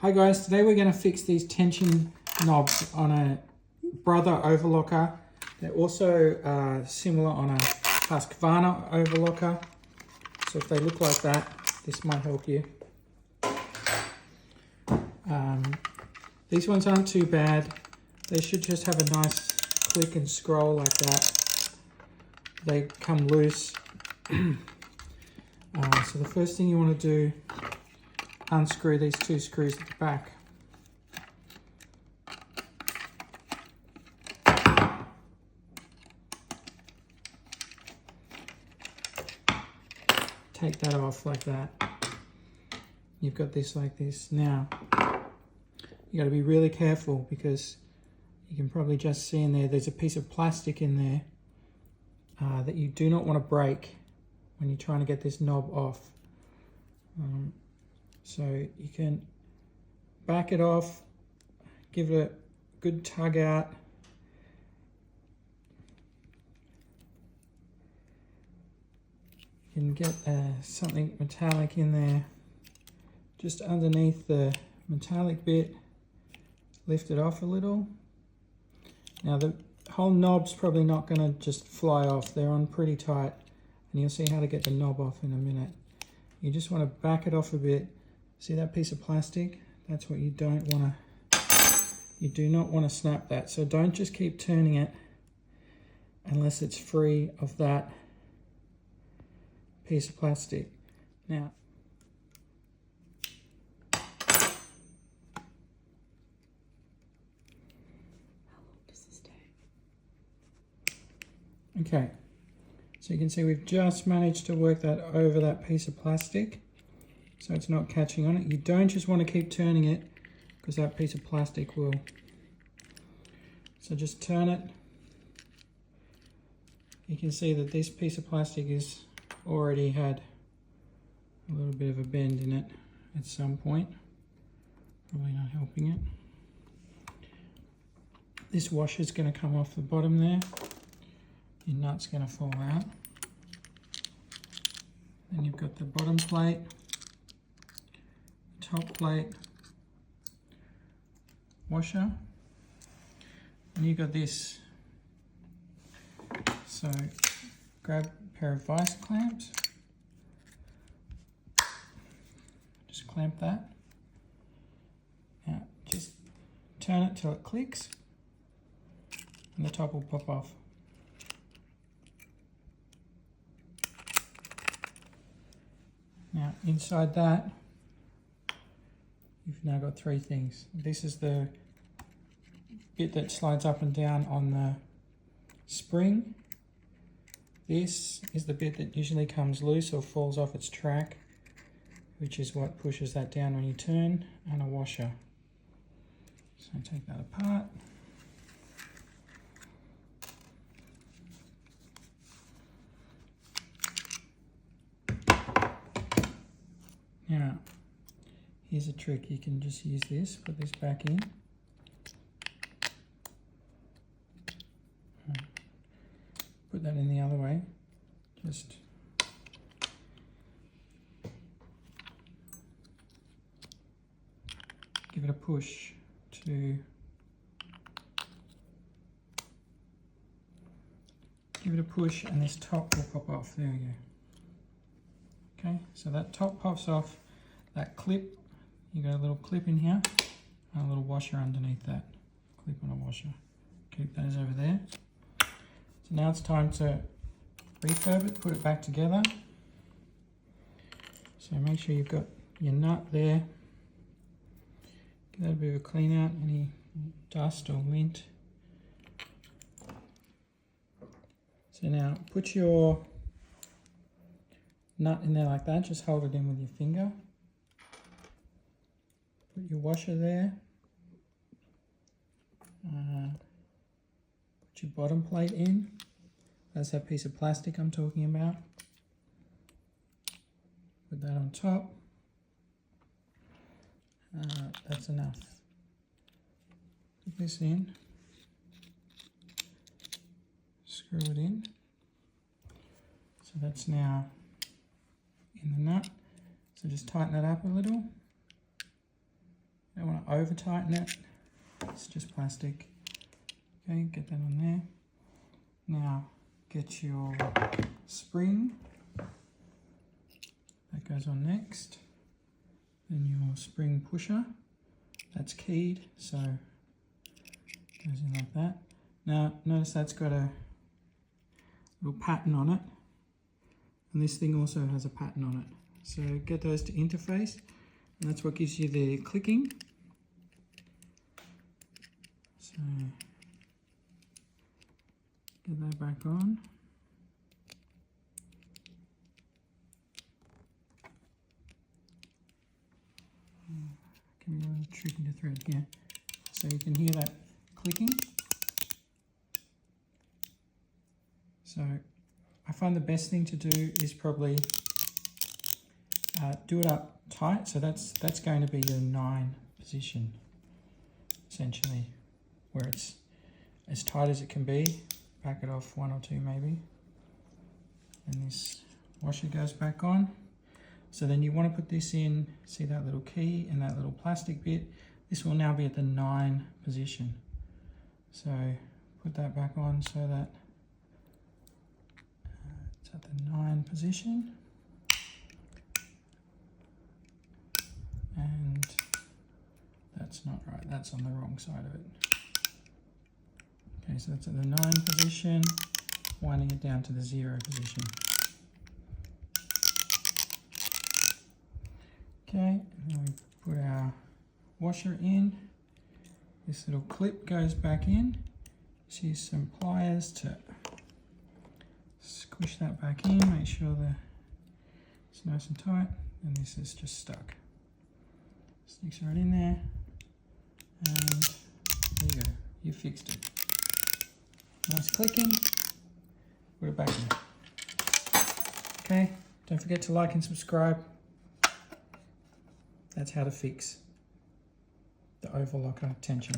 Hi guys, today we're going to fix these tension knobs on a Brother overlocker. They're also similar on a Huskylock overlocker. So if they look like that, this might help you. These ones aren't too bad. They should just have a nice click and scroll like that. They come loose. So the first thing you want to do, unscrew these two screws at the back. Take that off like that. You've got this like this. Now, you got to be really careful because you can probably just see in there, there's a piece of plastic in there that you do not want to break when you're trying to get this knob off. So you can back it off, give it a good tug out. You can get something metallic in there, just underneath the metallic bit. Lift it off a little. Now the whole knob's probably not going to just fly off. They're on pretty tight, and you'll see how to get the knob off in a minute. You just want to back it off a bit. See that piece of plastic? That's what you don't want to, you do not want to snap that. So don't just keep turning it unless it's free of that piece of plastic. Now, how long does this take? Okay, so you can see we've just managed to work that over that piece of plastic so it's not catching on it. You don't just want to keep turning it because that piece of plastic will. So just turn it. You can see that this piece of plastic is already had a little bit of a bend in it at some point. Probably not helping it. This washer's going to come off the bottom there. Your nut's going to fall out. Then you've got the bottom plate, top plate, washer, and you've got this. So grab a pair of vice clamps, just clamp that. Now just turn it till it clicks and the top will pop off. Now inside that, you've now got three things. This is the bit that slides up and down on the spring. This is the bit that usually comes loose or falls off its track, which is what pushes that down when you turn, and a washer. So take that apart. Now, here's a trick. You can just use this, put this back in. Put that in the other way. Just give it a push to and this top will pop off. There we go. Okay, so that top pops off. That clip, you got a little clip in here and a little washer underneath that. Clip on a washer. Keep those over there. So now it's time to refurb it, put it back together. So make sure you've got your nut there. Give that a bit of a clean out, any dust or lint. So now put your nut in there like that, just hold it in with your finger. Put your washer there. Put your bottom plate in. That's that piece of plastic I'm talking about. Put that on top. That's enough. Put this in. Screw it in. So that's now in the nut. So just tighten that up a little. over tighten it. It's just plastic. Okay, get that on there. Now get your spring. That goes on next. Then your spring pusher. That's keyed, so it goes in like that. Now notice that's got a little pattern on it. And this thing also has a pattern on it. So get those to interface. And that's what gives you the clicking. So get that back on. Can be a little tricky to thread here. So you can hear that clicking. So I find the best thing to do is probably do it up tight. So that's going to be your 9 position, essentially, where it's as tight as it can be. Back it off 1 or 2 maybe. And this washer goes back on. So then you want to put this in, see that little key and that little plastic bit. This will now be at the 9 position. So put that back on so that it's at the 9 position. And that's not right, that's on the wrong side of it. Okay, so that's at the 9 position, winding it down to the 0 position. Okay, and then we put our washer in. This little clip goes back in. Just use some pliers to squish that back in, make sure that it's nice and tight, and this is just stuck. Sticks right in there, and there you go, you fixed it. Nice clicking, put it back in. Okay, don't forget to like and subscribe. That's how to fix the overlocker tension.